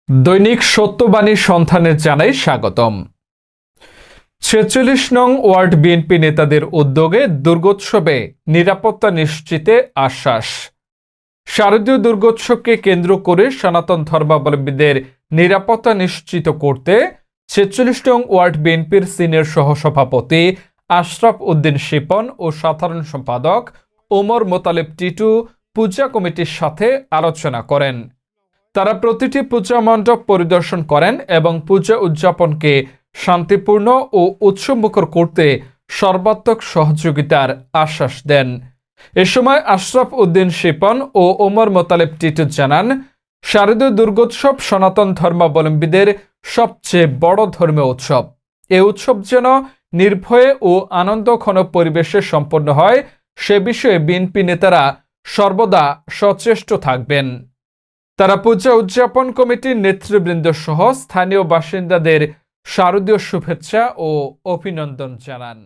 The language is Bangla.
দৈনিক সত্যবাণী সন্ধানে জানাই স্বাগতম। ৪৬ নং ওয়ার্ড বিএনপি নেতাদের উদ্যোগে দুর্গোৎসবে নিরাপত্তা নিশ্চিতে আশ্বাস। শারদীয় দুর্গোৎসবকে কেন্দ্র করে সনাতন ধর্মাবলম্বীদের নিরাপত্তা নিশ্চিত করতে ৪৬ নং ওয়ার্ড বিএনপির সিনিয়র সহসভাপতি আশরাফ উদ্দিন শিপন ও সাধারণ সম্পাদক ওমর মোতালেব টিটু পূজা কমিটির সাথে আলোচনা করেন। তারা প্রতিটি পূজা মণ্ডপ পরিদর্শন করেন এবং পূজা উদযাপনকে শান্তিপূর্ণ ও উৎসবমুখর করতে সর্বাত্মক সহযোগিতার আশ্বাস দেন। এ সময় আশরাফ উদ্দিন শিপন ও ওমর মোতালেব টিটু জানান, শারদীয় দুর্গোৎসব সনাতন ধর্মাবলম্বীদের সবচেয়ে বড় ধর্মীয় উৎসব। এ উৎসব যেন নির্ভয়ে ও আনন্দঘন পরিবেশে সম্পন্ন হয়, সে বিষয়ে বিএনপি নেতারা সর্বদা সচেষ্ট থাকবেন। তারা পূজা উদযাপন কমিটির নেতৃবৃন্দ সহ স্থানীয় বাসিন্দাদের শারদীয় শুভেচ্ছা ও অভিনন্দন জানান।